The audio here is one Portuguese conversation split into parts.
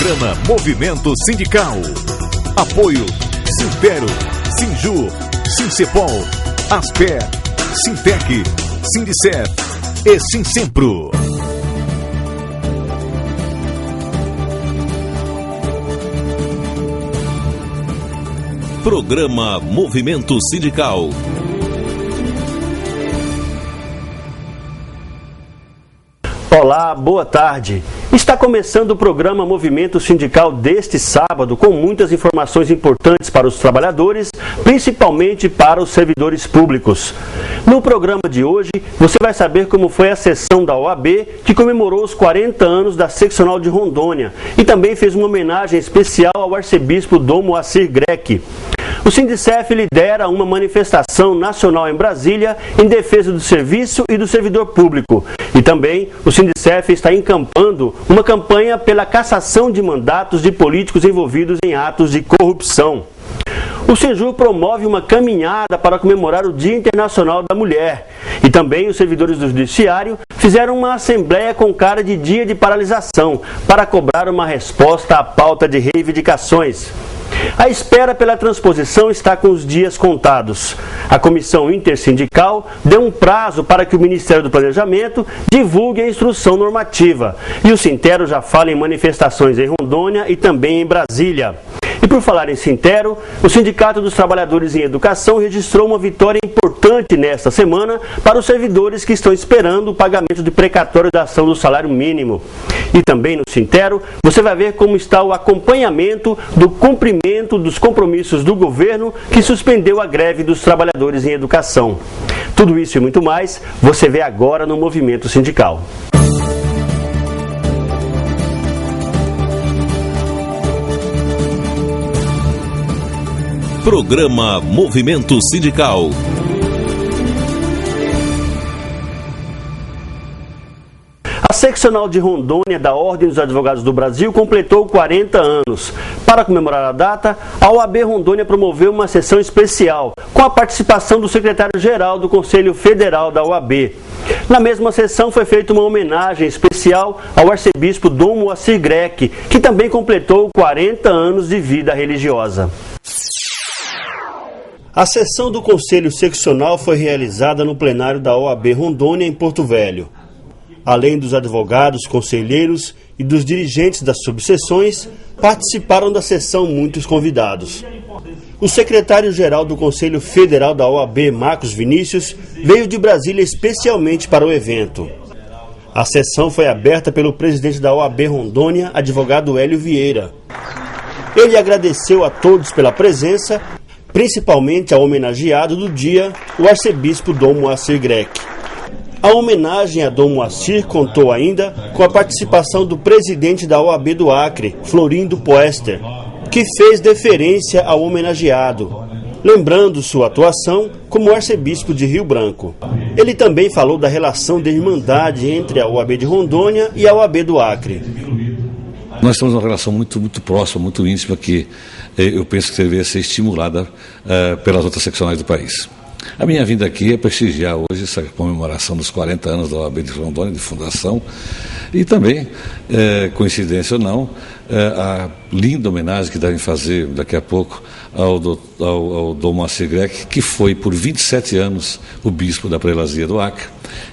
Programa Movimento Sindical. Apoio Sintero, Sinjur, Sincepol, Asper, Sintec, Sindicef e Sinsempro. Programa Movimento Sindical. Olá, boa tarde. Está começando o programa Movimento Sindical deste sábado, com muitas informações importantes para os trabalhadores, principalmente para os servidores públicos. No programa de hoje, você vai saber como foi a sessão da OAB, que comemorou os 40 anos da seccional de Rondônia, e também fez uma homenagem especial ao arcebispo Dom Moacir Greque. O Sindicef lidera uma manifestação nacional em Brasília em defesa do serviço e do servidor público. E também o Sindicef está encampando uma campanha pela cassação de mandatos de políticos envolvidos em atos de corrupção. O Sinjur promove uma caminhada para comemorar o Dia Internacional da Mulher. E também os servidores do Judiciário fizeram uma assembleia com cara de dia de paralisação para cobrar uma resposta à pauta de reivindicações. A espera pela transposição está com os dias contados. A Comissão Intersindical deu um prazo para que o Ministério do Planejamento divulgue a instrução normativa. E o Sintero já fala em manifestações em Rondônia e também em Brasília. E por falar em Sintero, o Sindicato dos Trabalhadores em Educação registrou uma vitória importante nesta semana para os servidores que estão esperando o pagamento de precatório da ação do salário mínimo. E também no Sintero, você vai ver como está o acompanhamento do cumprimento dos compromissos do governo que suspendeu a greve dos trabalhadores em educação. Tudo isso e muito mais, você vê agora no Movimento Sindical. Programa Movimento Sindical. A seccional de Rondônia da Ordem dos Advogados do Brasil completou 40 anos. Para comemorar a data, a OAB Rondônia promoveu uma sessão especial, com a participação do secretário-geral do Conselho Federal da OAB. Na mesma sessão foi feita uma homenagem especial ao arcebispo Dom Moacir Greque, que também completou 40 anos de vida religiosa. A sessão do Conselho Seccional foi realizada no plenário da OAB Rondônia, em Porto Velho. Além dos advogados, conselheiros e dos dirigentes das subseções, participaram da sessão muitos convidados. O secretário-geral do Conselho Federal da OAB, Marcos Vinícius, veio de Brasília especialmente para o evento. A sessão foi aberta pelo presidente da OAB Rondônia, advogado Hélio Vieira. Ele agradeceu a todos pela presença, principalmente ao homenageado do dia, o arcebispo Dom Moacir Greque. A homenagem a Dom Moacir contou ainda com a participação do presidente da OAB do Acre, Florindo Poester, que fez deferência ao homenageado, lembrando sua atuação como arcebispo de Rio Branco. Ele também falou da relação de irmandade entre a OAB de Rondônia e a OAB do Acre. Nós temos uma relação muito próxima, muito íntima, que eu penso que deveria ser estimulada pelas outras seccionais do país. A minha vinda aqui é prestigiar hoje essa comemoração dos 40 anos da OAB de Rondônia, de fundação, e também, coincidência ou não, a linda homenagem que devem fazer daqui a pouco ao Dom Moacir Greque, que foi por 27 anos o bispo da prelazia do Acre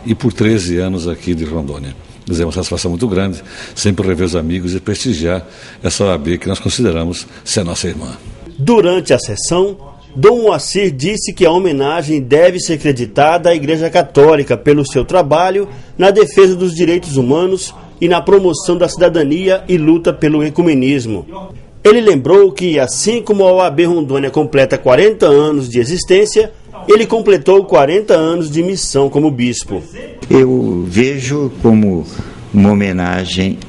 e por 13 anos aqui de Rondônia. É uma satisfação muito grande, sempre rever os amigos e prestigiar essa OAB que nós consideramos ser a nossa irmã. Durante a sessão, Dom Moacir disse que a homenagem deve ser creditada à Igreja Católica pelo seu trabalho na defesa dos direitos humanos e na promoção da cidadania e luta pelo ecumenismo. Ele lembrou que, assim como a OAB Rondônia completa 40 anos de existência, ele completou 40 anos de missão como bispo. Eu vejo como uma homenagem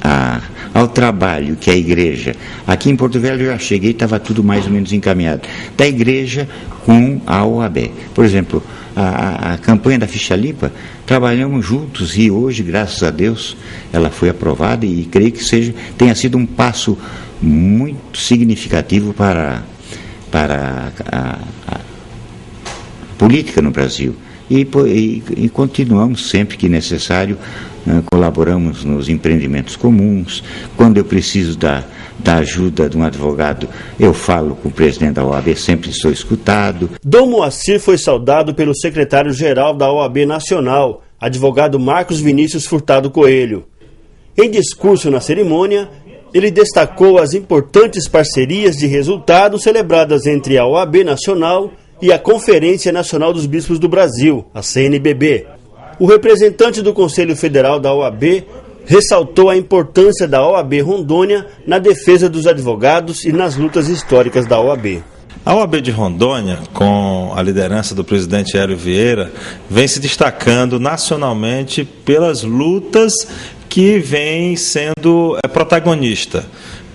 ao trabalho que a igreja, aqui em Porto Velho eu já cheguei, estava tudo mais ou menos encaminhado, da igreja com a OAB. Por exemplo, a campanha da ficha limpa, trabalhamos juntos e hoje, graças a Deus, ela foi aprovada e creio que tenha sido um passo muito significativo para a política no Brasil. E continuamos sempre que necessário, colaboramos nos empreendimentos comuns. Quando eu preciso da ajuda de um advogado, eu falo com o presidente da OAB, sempre sou escutado. Dom Moacir foi saudado pelo secretário-geral da OAB Nacional, advogado Marcos Vinícius Furtado Coelho. Em discurso na cerimônia, ele destacou as importantes parcerias de resultados celebradas entre a OAB Nacional e a Conferência Nacional dos Bispos do Brasil, a CNBB. O representante do Conselho Federal da OAB ressaltou a importância da OAB Rondônia na defesa dos advogados e nas lutas históricas da OAB. A OAB de Rondônia, com a liderança do presidente Hélio Vieira, vem se destacando nacionalmente pelas lutas que vem sendo protagonista.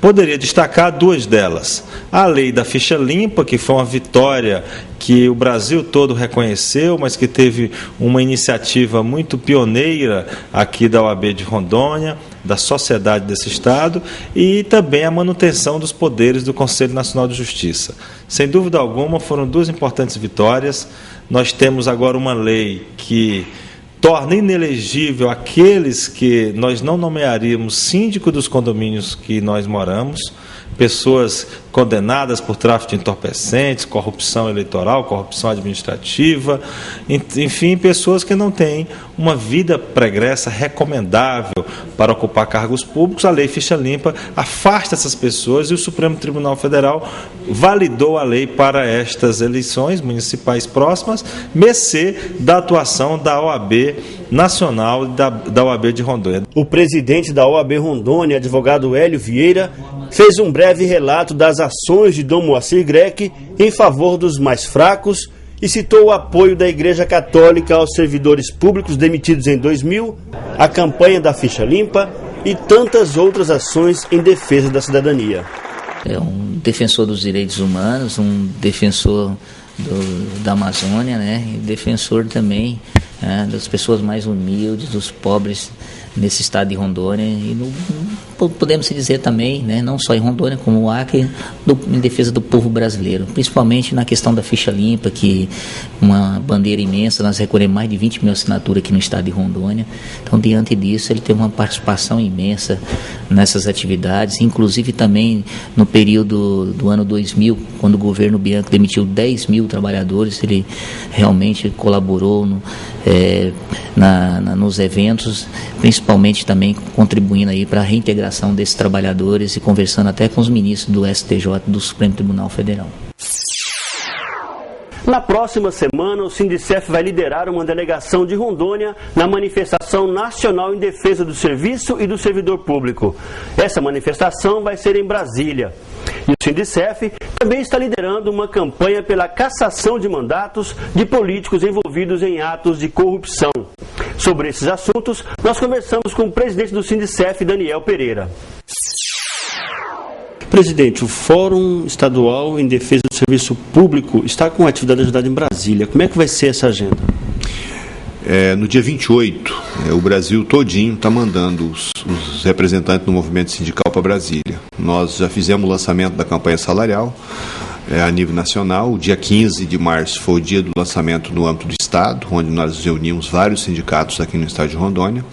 Poderia destacar duas delas. A lei da ficha limpa, que foi uma vitória que o Brasil todo reconheceu, mas que teve uma iniciativa muito pioneira aqui da OAB de Rondônia, da sociedade desse Estado, e também a manutenção dos poderes do Conselho Nacional de Justiça. Sem dúvida alguma, foram duas importantes vitórias. Nós temos agora uma lei que torna inelegível aqueles que nós não nomearíamos síndico dos condomínios que nós moramos, pessoas condenadas por tráfico de entorpecentes, corrupção eleitoral, corrupção administrativa, enfim, pessoas que não têm uma vida pregressa recomendável para ocupar cargos públicos. A lei ficha limpa afasta essas pessoas e o Supremo Tribunal Federal validou a lei para estas eleições municipais próximas, mercê da atuação da OAB Nacional e da OAB de Rondônia. O presidente da OAB Rondônia, advogado Hélio Vieira, fez um breve relato das ações de Dom Moacir Greque em favor dos mais fracos e citou o apoio da Igreja Católica aos servidores públicos demitidos em 2000, a campanha da ficha limpa e tantas outras ações em defesa da cidadania. É um defensor dos direitos humanos, um defensor da Amazônia, né? E defensor também das pessoas mais humildes, dos pobres nesse estado de Rondônia, e podemos dizer também, né, não só em Rondônia, como o Acre, em defesa do povo brasileiro, principalmente na questão da ficha limpa, que uma bandeira imensa, nós recolhemos mais de 20 mil assinaturas aqui no estado de Rondônia. Então, diante disso, ele teve uma participação imensa nessas atividades, inclusive também no período do ano 2000, quando o governo Bianco demitiu 10 mil trabalhadores, ele realmente colaborou nos eventos, principalmente também contribuindo aí para a reintegração desses trabalhadores e conversando até com os ministros do STJ, do Supremo Tribunal Federal. Na próxima semana, o Sindicef vai liderar uma delegação de Rondônia na manifestação nacional em defesa do serviço e do servidor público. Essa manifestação vai ser em Brasília. E o Sindicef também está liderando uma campanha pela cassação de mandatos de políticos envolvidos em atos de corrupção. Sobre esses assuntos, nós conversamos com o presidente do Sindicef, Daniel Pereira. Presidente, o Fórum Estadual em Defesa do Serviço Público está com atividade ajudada em Brasília. Como é que vai ser essa agenda? No dia 28, o Brasil todinho está mandando os representantes do movimento sindical para Brasília. Nós já fizemos o lançamento da campanha salarial a nível nacional. O dia 15 de março foi o dia do lançamento no âmbito do Estado, onde nós reunimos vários sindicatos aqui no estado de Rondônia.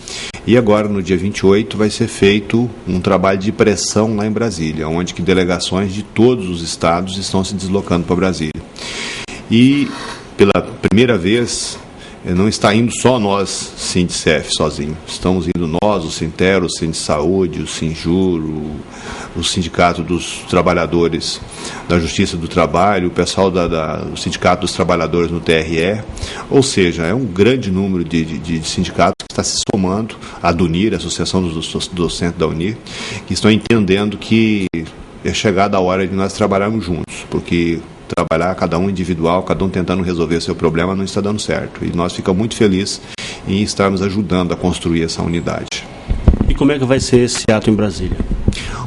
E agora, no dia 28, vai ser feito um trabalho de pressão lá em Brasília, onde que delegações de todos os estados estão se deslocando para Brasília. E, pela primeira vez, não está indo só nós, Sindicef, sozinho. Estamos indo nós, o Sintero, o Sindisaúde, o Sinjur, o Sindicato dos Trabalhadores da Justiça do Trabalho, o pessoal do Sindicato dos Trabalhadores no TRE. Ou seja, é um grande número de sindicatos que está se somando à DUNIR, a Associação dos Docentes da UNIR, que estão entendendo que é chegada a hora de nós trabalharmos juntos, porque trabalhar cada um individual, cada um tentando resolver seu problema, não está dando certo. E nós ficamos muito felizes em estarmos ajudando a construir essa unidade. E como é que vai ser esse ato em Brasília?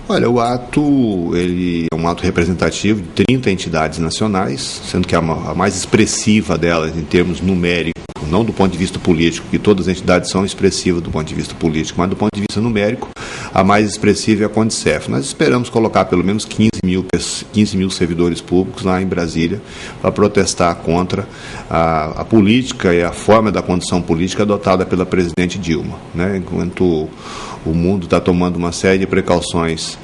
Olha, o ato ele é um ato representativo de 30 entidades nacionais, sendo que a mais expressiva delas em termos numéricos, não do ponto de vista político, que todas as entidades são expressivas do ponto de vista político, mas do ponto de vista numérico, a mais expressiva é a Condicef. Nós esperamos colocar pelo menos 15 mil servidores públicos lá em Brasília para protestar contra a política e a forma da condução política adotada pela presidente Dilma, né? Enquanto o mundo está tomando uma série de precauções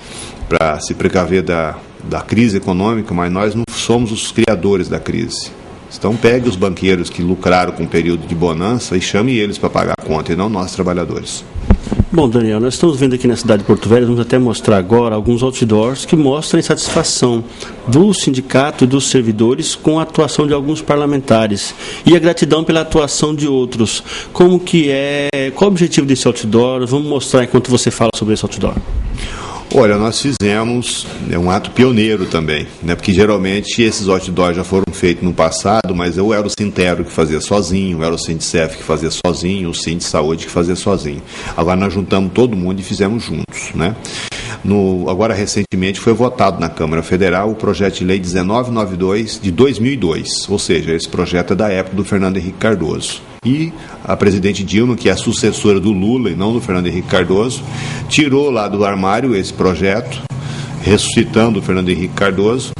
para se precaver da crise econômica, mas nós não somos os criadores da crise. Então pegue os banqueiros que lucraram com o período de bonança e chame eles para pagar a conta, e não nós, trabalhadores. Bom, Daniel, nós estamos vendo aqui na cidade de Porto Velho, vamos até mostrar agora alguns outdoors que mostram a insatisfação do sindicato e dos servidores com a atuação de alguns parlamentares e a gratidão pela atuação de outros. Como que é, qual o objetivo desse outdoor? Vamos mostrar enquanto você fala sobre esse outdoor. Olha, nós fizemos um ato pioneiro também, né? Porque geralmente esses outdoors já foram feitos no passado, mas eu era o Sintero que fazia sozinho, eu era o Sindicef que fazia sozinho, o Sindisaúde que fazia sozinho. Agora nós juntamos todo mundo e fizemos juntos, né? Agora, recentemente, foi votado na Câmara Federal o projeto de lei 1992 de 2002, ou seja, esse projeto é da época do Fernando Henrique Cardoso. E a presidente Dilma, que é a sucessora do Lula e não do Fernando Henrique Cardoso, tirou lá do armário esse projeto, ressuscitando o Fernando Henrique Cardoso,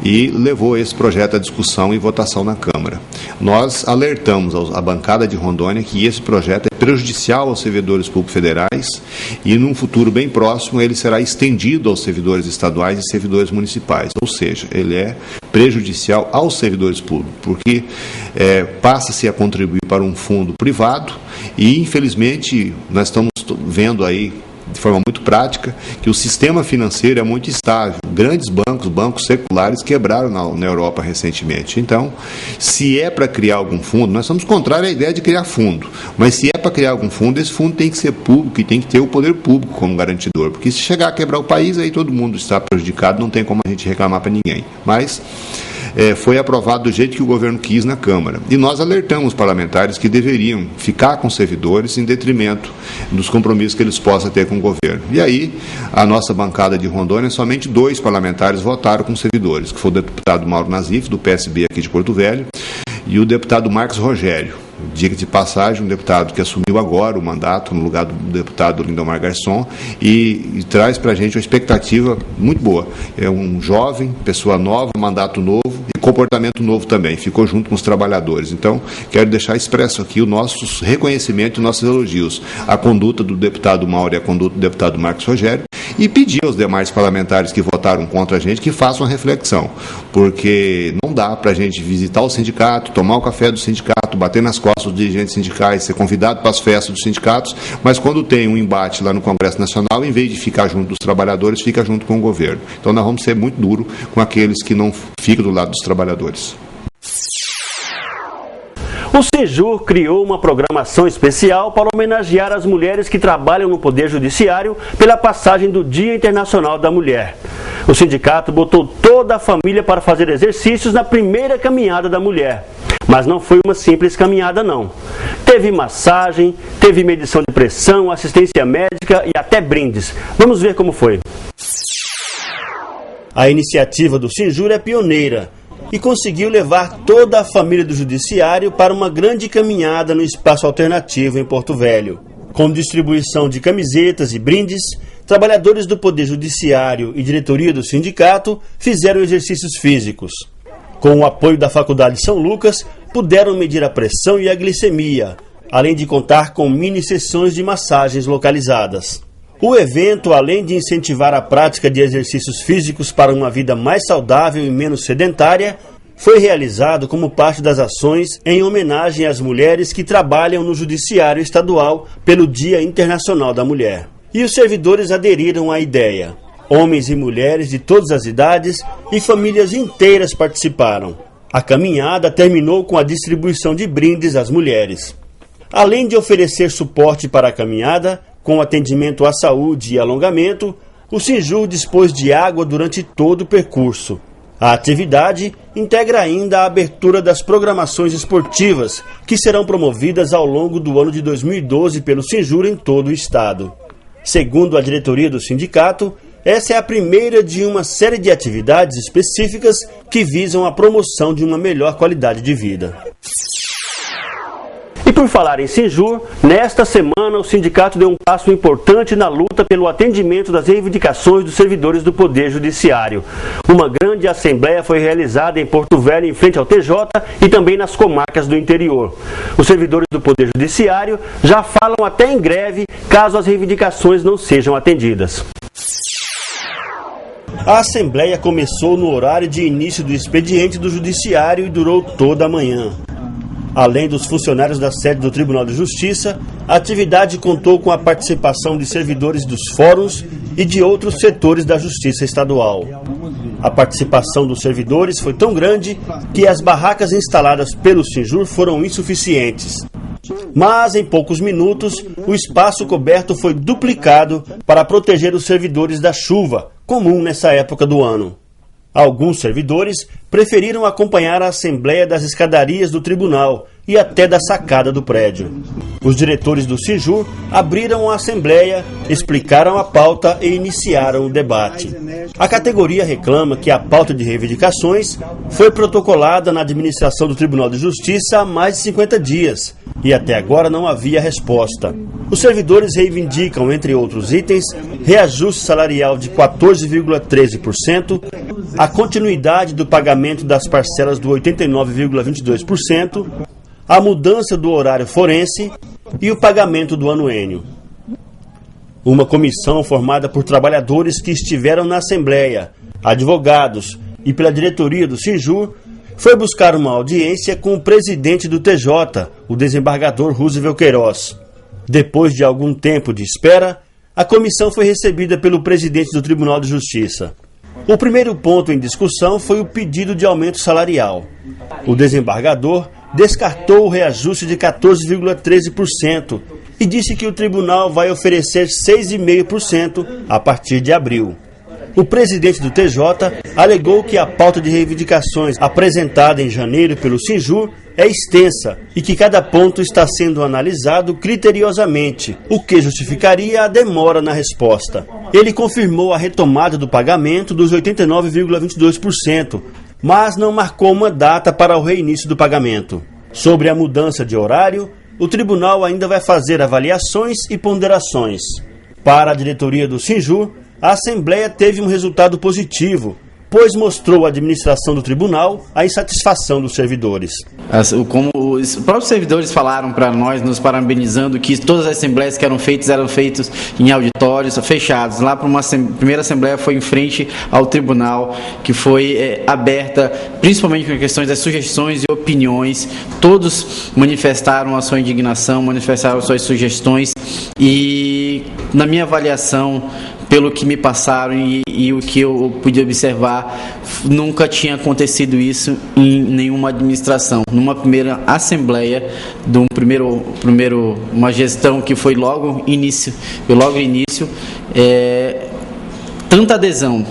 e levou esse projeto à discussão e votação na Câmara. Nós alertamos a bancada de Rondônia que esse projeto é prejudicial aos servidores públicos federais e, num futuro bem próximo, ele será estendido aos servidores estaduais e servidores municipais. Ou seja, ele é prejudicial aos servidores públicos, porque passa-se a contribuir para um fundo privado e, infelizmente, nós estamos vendo aí, de forma muito prática, que o sistema financeiro é muito instável. Grandes bancos seculares quebraram na Europa recentemente. Então, se é para criar algum fundo, nós somos contrários à ideia de criar fundo, mas se é para criar algum fundo, esse fundo tem que ser público e tem que ter o poder público como garantidor, porque se chegar a quebrar o país, aí todo mundo está prejudicado, não tem como a gente reclamar para ninguém. Mas foi aprovado do jeito que o governo quis na Câmara. E nós alertamos os parlamentares que deveriam ficar com os servidores em detrimento dos compromissos que eles possam ter com o governo. E aí, a nossa bancada de Rondônia, somente 2 parlamentares votaram com os servidores, que foi o deputado Mauro Nazif, do PSB aqui de Porto Velho, e o deputado Marcos Rogério. Diga de passagem, um deputado que assumiu agora o mandato no lugar do deputado Lindomar Garçom e traz para a gente uma expectativa muito boa. É um jovem, pessoa nova, mandato novo e comportamento novo também. Ficou junto com os trabalhadores. Então, quero deixar expresso aqui o nosso reconhecimento e nossos elogios à conduta do deputado Mauro e à conduta do deputado Marcos Rogério e pedir aos demais parlamentares que votaram contra a gente que façam a reflexão, porque não dá para a gente visitar o sindicato, tomar o café do sindicato, bater nas costas dos dirigentes sindicais, ser convidado para as festas dos sindicatos, mas quando tem um embate lá no Congresso Nacional, em vez de ficar junto dos trabalhadores, fica junto com o governo. Então nós vamos ser muito duros com aqueles que não ficam do lado dos trabalhadores. O Sinjur criou uma programação especial para homenagear as mulheres que trabalham no Poder Judiciário pela passagem do Dia Internacional da Mulher. O sindicato botou toda a família para fazer exercícios na primeira caminhada da mulher. Mas não foi uma simples caminhada, não. Teve massagem, teve medição de pressão, assistência médica e até brindes. Vamos ver como foi. A iniciativa do Sinjur é pioneira e conseguiu levar toda a família do Judiciário para uma grande caminhada no espaço alternativo em Porto Velho. Com distribuição de camisetas e brindes, trabalhadores do Poder Judiciário e diretoria do sindicato fizeram exercícios físicos. Com o apoio da Faculdade São Lucas, puderam medir a pressão e a glicemia, além de contar com mini-sessões de massagens localizadas. O evento, além de incentivar a prática de exercícios físicos para uma vida mais saudável e menos sedentária, foi realizado como parte das ações em homenagem às mulheres que trabalham no Judiciário Estadual pelo Dia Internacional da Mulher. E os servidores aderiram à ideia. Homens e mulheres de todas as idades e famílias inteiras participaram. A caminhada terminou com a distribuição de brindes às mulheres. Além de oferecer suporte para a caminhada, com atendimento à saúde e alongamento, o Sinjur dispôs de água durante todo o percurso. A atividade integra ainda a abertura das programações esportivas, que serão promovidas ao longo do ano de 2012 pelo Sinjur em todo o estado. Segundo a diretoria do sindicato, essa é a primeira de uma série de atividades específicas que visam a promoção de uma melhor qualidade de vida. E por falar em Sinjur, nesta semana o sindicato deu um passo importante na luta pelo atendimento das reivindicações dos servidores do Poder Judiciário. Uma grande assembleia foi realizada em Porto Velho, em frente ao TJ e também nas comarcas do interior. Os servidores do Poder Judiciário já falam até em greve caso as reivindicações não sejam atendidas. A assembleia começou no horário de início do expediente do Judiciário e durou toda a manhã. Além dos funcionários da sede do Tribunal de Justiça, a atividade contou com a participação de servidores dos fóruns e de outros setores da Justiça Estadual. A participação dos servidores foi tão grande que as barracas instaladas pelo Sinjur foram insuficientes. Mas, em poucos minutos, o espaço coberto foi duplicado para proteger os servidores da chuva, comum nessa época do ano. Alguns servidores preferiram acompanhar a assembleia das escadarias do tribunal e até da sacada do prédio. Os diretores do Sinjur abriram a assembleia, explicaram a pauta e iniciaram o debate. A categoria reclama que a pauta de reivindicações foi protocolada na administração do Tribunal de Justiça há mais de 50 dias e até agora não havia resposta. Os servidores reivindicam, entre outros itens, reajuste salarial de 14,13%, a continuidade do pagamento das parcelas do 89,22%, a mudança do horário forense e o pagamento do anuênio. Uma comissão formada por trabalhadores que estiveram na Assembleia, advogados e pela diretoria do Sinjur foi buscar uma audiência com o presidente do TJ, o desembargador Roosevelt Queiroz. Depois de algum tempo de espera, a comissão foi recebida pelo presidente do Tribunal de Justiça. O primeiro ponto em discussão foi o pedido de aumento salarial. O desembargador descartou o reajuste de 14,13% e disse que o tribunal vai oferecer 6,5% a partir de abril. O presidente do TJ alegou que a pauta de reivindicações apresentada em janeiro pelo Sinjur é extensa e que cada ponto está sendo analisado criteriosamente, o que justificaria a demora na resposta. Ele confirmou a retomada do pagamento dos 89,22%, mas não marcou uma data para o reinício do pagamento. Sobre a mudança de horário, o tribunal ainda vai fazer avaliações e ponderações. Para a diretoria do Sinjur, a Assembleia teve um resultado positivo, pois mostrou à administração do tribunal a insatisfação dos servidores. Como os próprios servidores falaram para nós, nos parabenizando, que todas as assembleias que eram feitas em auditórios fechados. Lá para uma primeira assembleia foi em frente ao tribunal, que foi aberta, principalmente com questões das sugestões e opiniões. Todos manifestaram a sua indignação, manifestaram suas sugestões e, na minha avaliação, pelo que me passaram e o que eu pude observar, nunca tinha acontecido isso em nenhuma administração. Numa primeira assembleia, uma gestão que foi logo início, tanta adesão.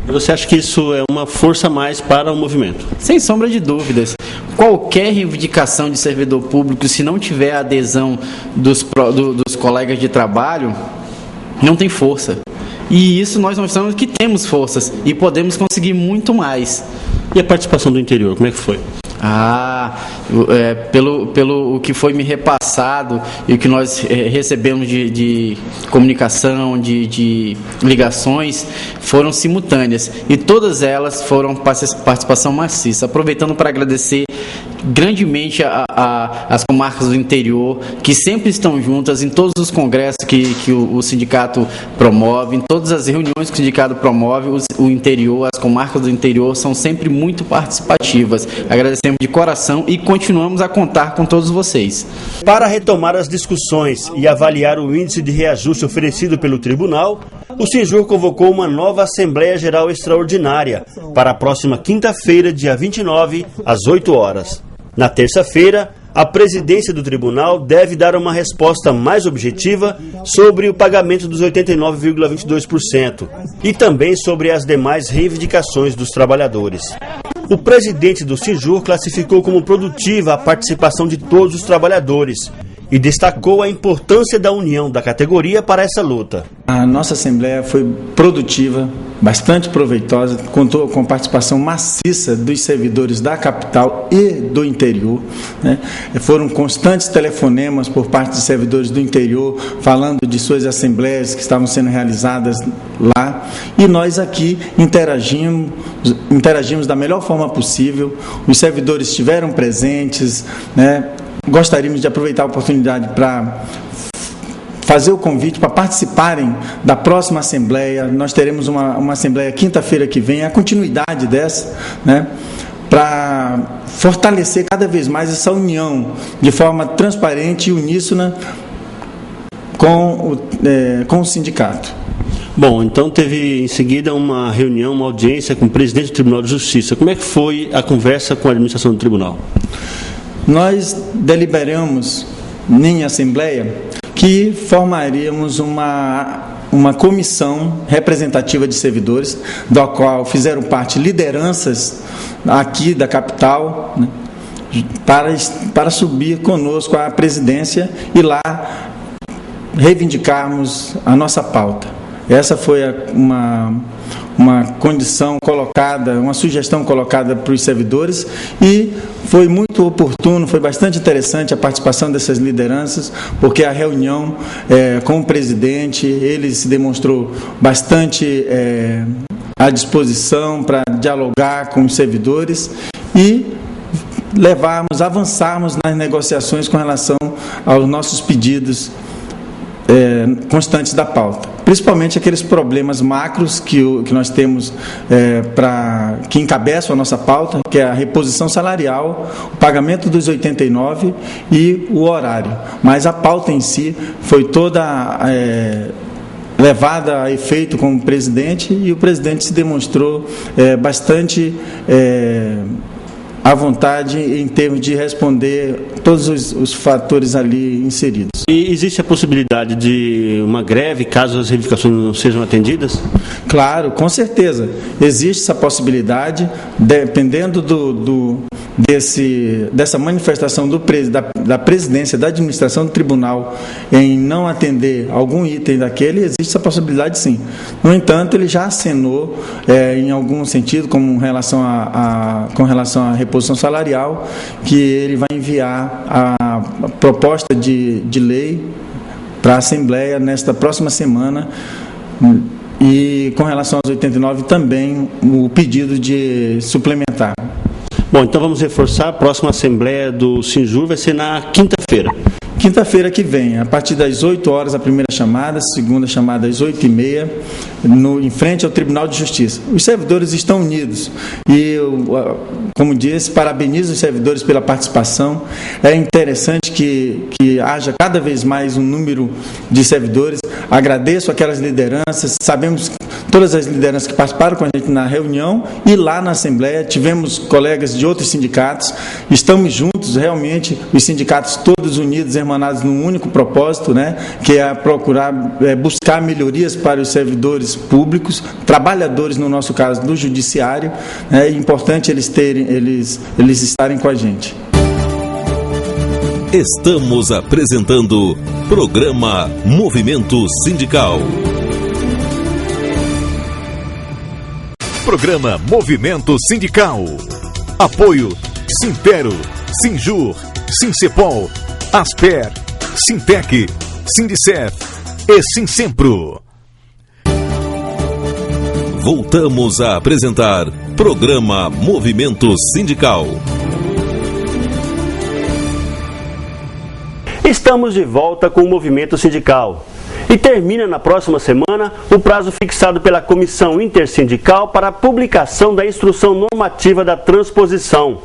E você acha que isso é uma força a mais para o movimento? Sem sombra de dúvidas. Qualquer reivindicação de servidor público, se não tiver a adesão dos colegas de trabalho, não tem força. E isso nós mostramos que temos forças e podemos conseguir muito mais. E a participação do interior, como é que foi? Pelo que foi me repassado e o que nós recebemos de comunicação, de ligações, foram simultâneas. E todas elas foram participação maciça. Aproveitando para agradecer grandemente as comarcas do interior, que sempre estão juntas em todos os congressos que o sindicato promove, em todas as reuniões que o sindicato promove, o interior, as comarcas do interior são sempre muito participativas. Agradecemos de coração e continuamos a contar com todos vocês. Para retomar as discussões e avaliar o índice de reajuste oferecido pelo tribunal, o Sinjur convocou uma nova Assembleia Geral Extraordinária para a próxima quinta-feira, dia 29, às 8 horas. Na terça-feira, a presidência do tribunal deve dar uma resposta mais objetiva sobre o pagamento dos 89,22% e também sobre as demais reivindicações dos trabalhadores. O presidente do Sinjur classificou como produtiva a participação de todos os trabalhadores e destacou a importância da união da categoria para essa luta. A nossa Assembleia foi produtiva, bastante proveitosa, contou com a participação maciça dos servidores da capital e do interior, né? Foram constantes telefonemas por parte de servidores do interior, falando de suas assembleias que estavam sendo realizadas lá, e nós aqui interagimos da melhor forma possível. Os servidores estiveram presentes, né? Gostaríamos de aproveitar a oportunidade para fazer o convite para participarem da próxima Assembleia. Nós teremos uma Assembleia quinta-feira que vem, a continuidade dessa, né, para fortalecer cada vez mais essa união de forma transparente e uníssona com o sindicato. Bom, então teve em seguida uma reunião, uma audiência com o presidente do Tribunal de Justiça. Como é que foi a conversa com a administração do tribunal? Nós deliberamos em assembleia que formaríamos uma comissão representativa de servidores, da qual fizeram parte lideranças aqui da capital, né, para subir conosco à presidência e lá reivindicarmos a nossa pauta. Essa foi uma condição colocada, uma sugestão colocada para os servidores, e foi muito oportuno, foi bastante interessante a participação dessas lideranças, porque a reunião com o presidente, ele se demonstrou bastante à disposição para dialogar com os servidores e avançarmos nas negociações com relação aos nossos pedidos constantes da pauta, principalmente aqueles problemas macros que nós temos que encabeçam a nossa pauta, que é a reposição salarial, o pagamento dos 89 e o horário. Mas a pauta em si foi toda levada a efeito com o presidente, e o presidente se demonstrou bastante à vontade em termos de responder todos os fatores ali inseridos. E existe a possibilidade de uma greve caso as reivindicações não sejam atendidas? Claro, com certeza. Existe essa possibilidade, dependendo dessa manifestação da presidência, da administração do tribunal em não atender algum item daquele, existe essa possibilidade sim. No entanto, ele já acenou em algum sentido, com relação à reposição salarial, que ele vai enviar a proposta de lei para a Assembleia nesta próxima semana, e com relação aos 89 também o pedido de suplementar. Bom, então vamos reforçar, a próxima Assembleia do Sinjur vai ser na quinta-feira. Quinta-feira que vem, a partir das 8 horas, a primeira chamada, a segunda chamada às 8h30, em frente ao Tribunal de Justiça. Os servidores estão unidos e, como disse, parabenizo os servidores pela participação. É interessante que haja cada vez mais um número de servidores. Agradeço aquelas lideranças, sabemos todas as lideranças que participaram com a gente na reunião e lá na Assembleia. Tivemos colegas de outros sindicatos, estamos juntos realmente, os sindicatos todos unidos, emanados num único propósito, né, que é buscar melhorias para os servidores públicos, trabalhadores, no nosso caso, do judiciário. É importante eles estarem com a gente. Estamos apresentando programa Movimento Sindical. Programa Movimento Sindical. Apoio Simpero, Sinjur, Sincepol, Asper, Sintec, Sindicef e Sinsempro. Voltamos a apresentar programa Movimento Sindical. Estamos de volta com o Movimento Sindical. E termina na próxima semana o prazo fixado pela Comissão Intersindical para a publicação da Instrução Normativa da Transposição.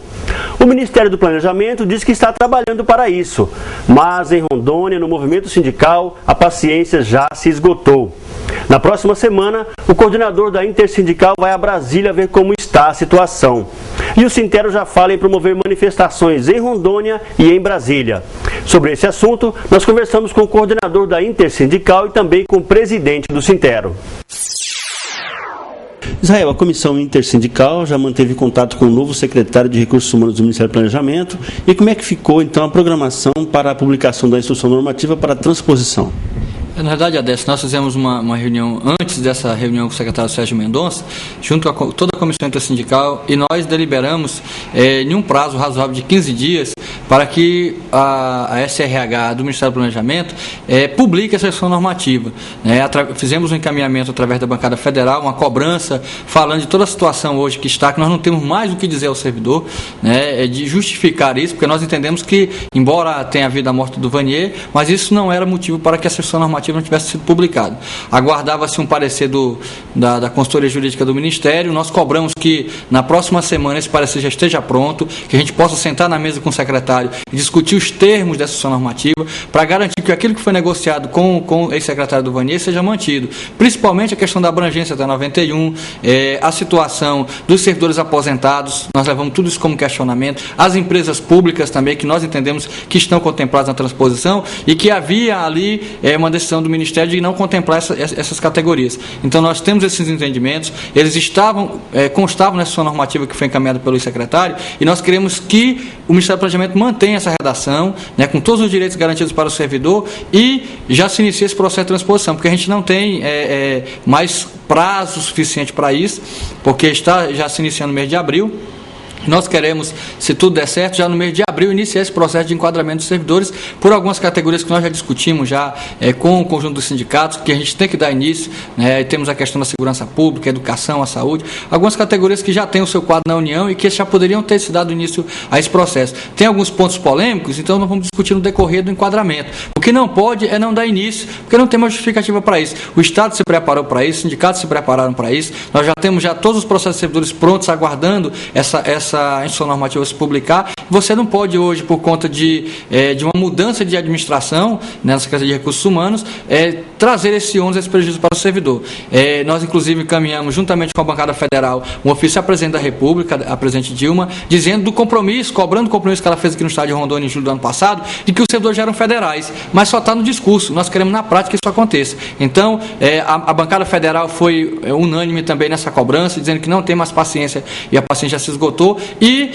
O Ministério do Planejamento diz que está trabalhando para isso, mas em Rondônia, no movimento sindical, a paciência já se esgotou. Na próxima semana, o coordenador da Intersindical vai a Brasília ver como está a situação. E o Sintero já fala em promover manifestações em Rondônia e em Brasília. Sobre esse assunto, nós conversamos com o coordenador da Intersindical e também com o presidente do Sintero. Israel, a Comissão Intersindical já manteve contato com o novo secretário de Recursos Humanos do Ministério do Planejamento. E como é que ficou, então, a programação para a publicação da Instrução Normativa para a transposição? Na verdade, Adécio, nós fizemos uma reunião antes dessa reunião com o secretário Sérgio Mendonça, junto com toda a Comissão Intersindical, e nós deliberamos em um prazo razoável de 15 dias para que a SRH do Ministério do Planejamento publique essa ação normativa. Fizemos um encaminhamento através da bancada federal, uma cobrança falando de toda a situação hoje que está, que nós não temos mais o que dizer ao servidor, de justificar isso, porque nós entendemos que, embora tenha havido a morte do Vanier, mas isso não era motivo para que a ação normativa não tivesse sido publicada. Aguardava-se um parecer da consultoria jurídica do Ministério. Nós cobramos que na próxima semana esse parecer já esteja pronto, que a gente possa sentar na mesa com o secretário e discutir os termos dessa ação normativa para garantir que aquilo que foi negociado com o ex-secretário do Vanier seja mantido, principalmente a questão da abrangência até 91, a situação dos servidores aposentados. Nós levamos tudo isso como questionamento, as empresas públicas também, que nós entendemos que estão contempladas na transposição e que havia ali uma decisão do Ministério de não contemplar essas categorias. Então nós temos esses entendimentos, eles constavam nessa ação normativa que foi encaminhada pelo secretário, e nós queremos que o Ministério do Planejamento mantenha essa redação, com todos os direitos garantidos para o servidor, e já se inicia esse processo de transposição, porque a gente não tem mais prazo suficiente para isso, porque está já se iniciando no mês de abril. Nós queremos, se tudo der certo, já no mês de abril, iniciar esse processo de enquadramento dos servidores por algumas categorias que nós já discutimos com o conjunto dos sindicatos, que a gente tem que dar início. Temos a questão da segurança pública, a educação, a saúde, algumas categorias que já têm o seu quadro na União e que já poderiam ter se dado início a esse processo. Tem alguns pontos polêmicos, então nós vamos discutir no decorrer do enquadramento. O que não pode é não dar início, porque não tem uma justificativa para isso. O Estado se preparou para isso, os sindicatos se prepararam para isso, nós já temos todos os processos de servidores prontos, aguardando essa ação normativa se publicar. Você não pode hoje, por conta de uma mudança de administração na Secretaria de Recursos Humanos, trazer esse ônus, esse prejuízo para o servidor. Nós, inclusive, encaminhamos, juntamente com a bancada federal, um ofício à presidente da República, a presidente Dilma, dizendo do compromisso, cobrando o compromisso que ela fez aqui no estado de Rondônia em julho do ano passado, de que os servidores já eram federais, mas só está no discurso. Nós queremos na prática que isso aconteça. Então, a bancada federal foi unânime também nessa cobrança, dizendo que não tem mais paciência e a paciência já se esgotou, e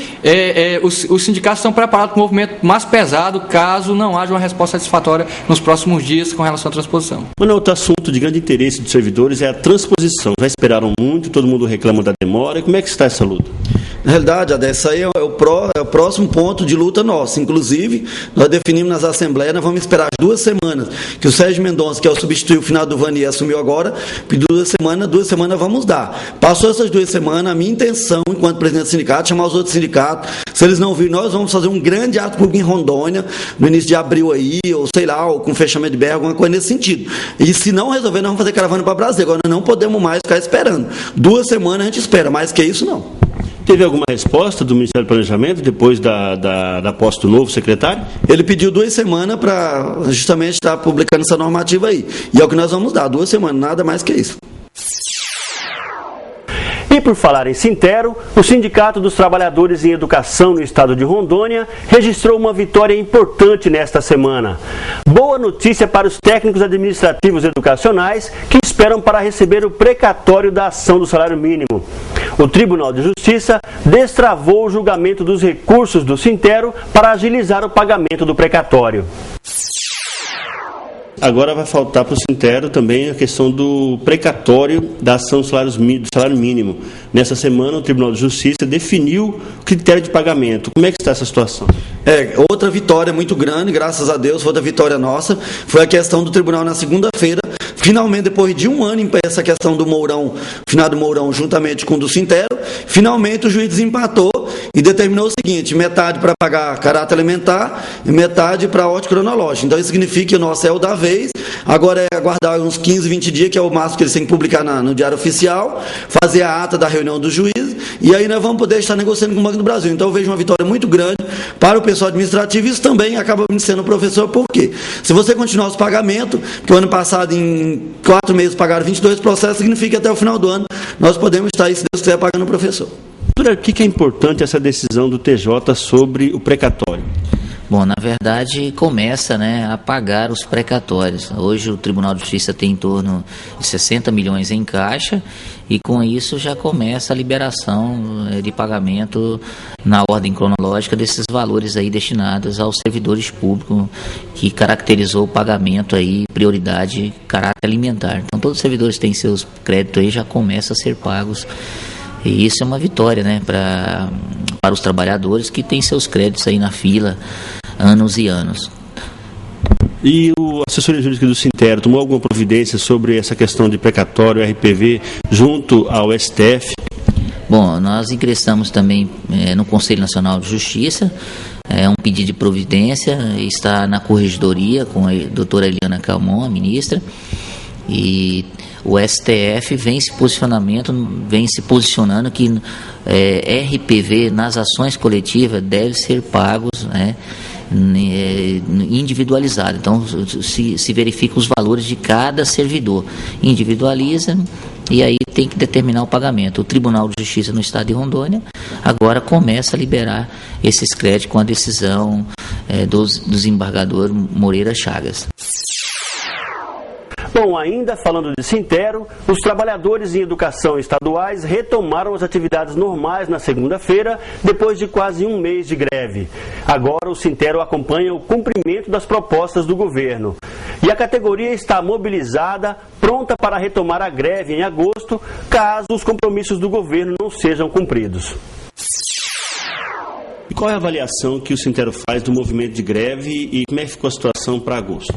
os sindicatos estão preparados para um movimento mais pesado caso não haja uma resposta satisfatória nos próximos dias com relação à transposição. Um outro assunto de grande interesse dos servidores é a transposição. Já esperaram muito, todo mundo reclama da demora. Como é que está essa luta? Na realidade, essa aí é o próximo ponto de luta nosso. Inclusive, nós definimos nas assembleias, nós vamos esperar 2 semanas, que o Sérgio Mendonça, que é o substituto final do Vanier, assumiu agora, pediu 2 semanas vamos dar. Passou essas 2 semanas, a minha intenção, enquanto presidente do sindicato, chamar os outros sindicatos. Se eles não virem, nós vamos fazer um grande ato público em Rondônia, no início de abril aí, ou sei lá, ou com fechamento de BR, alguma coisa nesse sentido. E se não resolver, nós vamos fazer caravana para Brasília. Agora nós não podemos mais ficar esperando. 2 semanas a gente espera, mais que isso não. Teve alguma resposta do Ministério do Planejamento depois da posse do novo secretário? Ele pediu 2 semanas para justamente estar publicando essa normativa aí. E é o que nós vamos dar, 2 semanas, nada mais que isso. E por falar em Sintero, o Sindicato dos Trabalhadores em Educação no estado de Rondônia registrou uma vitória importante nesta semana. Boa notícia para os técnicos administrativos educacionais que esperam para receber o precatório da ação do salário mínimo. O Tribunal de Justiça destravou o julgamento dos recursos do Sintero para agilizar o pagamento do precatório. Agora vai faltar para o Sintero também a questão do precatório da ação do salário mínimo. Nessa semana, o Tribunal de Justiça definiu o critério de pagamento. Como é que está essa situação? Outra vitória muito grande, graças a Deus, outra vitória nossa, foi a questão do Tribunal na segunda-feira. Finalmente, depois de 1 ano em pé essa questão do Mourão, finado Mourão, juntamente com o do Sintero, finalmente o juiz desempatou e determinou o seguinte: metade para pagar caráter alimentar e metade para ordem cronológica. Então isso significa que o nosso é o da vez, agora é aguardar uns 15, 20 dias, que é o máximo que eles têm que publicar no Diário Oficial, fazer a ata da reunião do juiz, e aí nós vamos poder estar negociando com o Banco do Brasil. Então eu vejo uma vitória muito grande para o pessoal administrativo. Isso também acaba sendo professor, por quê? Se você continuar os pagamentos, que o ano passado em 4 meses pagaram 22 processos, significa que até o final do ano nós podemos estar aí, se Deus quiser, pagando o professor. Por que é importante essa decisão do TJ sobre o precatório? Bom, na verdade, começa a pagar os precatórios. Hoje o Tribunal de Justiça tem em torno de 60 milhões em caixa e com isso já começa a liberação de pagamento na ordem cronológica desses valores aí destinados aos servidores públicos, que caracterizou o pagamento aí, prioridade, caráter alimentar. Então todos os servidores têm seus créditos aí, já começam a ser pagos E isso é uma vitória, né, para os trabalhadores que têm seus créditos aí na fila anos e anos. E a assessoria jurídica do Sintero tomou alguma providência sobre essa questão de precatório, RPV, junto ao STF? Bom, nós ingressamos também no Conselho Nacional de Justiça, um pedido de providência, está na corregedoria com a doutora Eliana Calmon, a ministra, e o STF vem se posicionando que RPV nas ações coletivas deve ser pagos, né, individualizado. Então se verifica os valores de cada servidor, individualiza e aí tem que determinar o pagamento. O Tribunal de Justiça no Estado de Rondônia agora começa a liberar esses créditos com a decisão do desembargador Moreira Chagas. Bom, ainda falando de Sintero, os trabalhadores em educação estaduais retomaram as atividades normais na segunda-feira, depois de quase um mês de greve. Agora o Sintero acompanha o cumprimento das propostas do governo. E a categoria está mobilizada, pronta para retomar a greve em agosto, caso os compromissos do governo não sejam cumpridos. E qual é a avaliação que o Sintero faz do movimento de greve e como é que ficou a situação para agosto?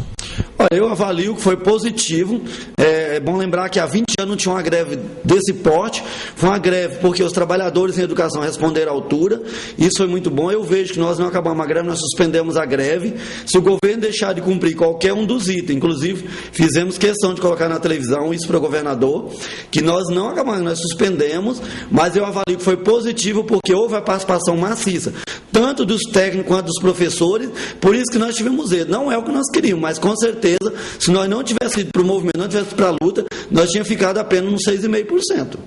Olha, eu avalio que foi positivo. É bom lembrar que há 20 anos não tinha uma greve desse porte. Foi uma greve porque os trabalhadores em educação responderam à altura. Isso foi muito bom. Eu vejo que nós não acabamos a greve, nós suspendemos a greve. Se o governo deixar de cumprir qualquer um dos itens, inclusive fizemos questão de colocar na televisão isso para o governador, que nós não acabamos, nós suspendemos, mas eu avalio que foi positivo porque houve a participação maciça, tanto dos técnicos quanto dos professores. Por isso que nós tivemos erro. Não é o que nós queríamos, mas com certeza, se nós não tivéssemos ido para o movimento, não tivéssemos para a luta, nós tínhamos ficado apenas nos 6,5%.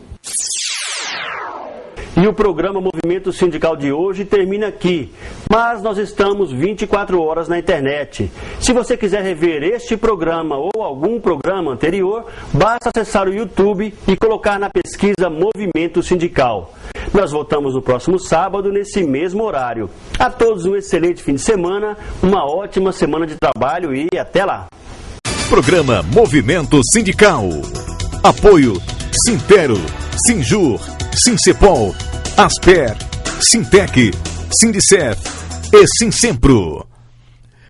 E o programa Movimento Sindical de hoje termina aqui, mas nós estamos 24 horas na internet. Se você quiser rever este programa ou algum programa anterior, basta acessar o YouTube e colocar na pesquisa Movimento Sindical. Nós voltamos no próximo sábado, nesse mesmo horário. A todos um excelente fim de semana, uma ótima semana de trabalho e até lá. Programa Movimento Sindical. Apoio Sintero, Sinjur, Sincepol, Asper, Sintec, Sindicef e Sinsempro.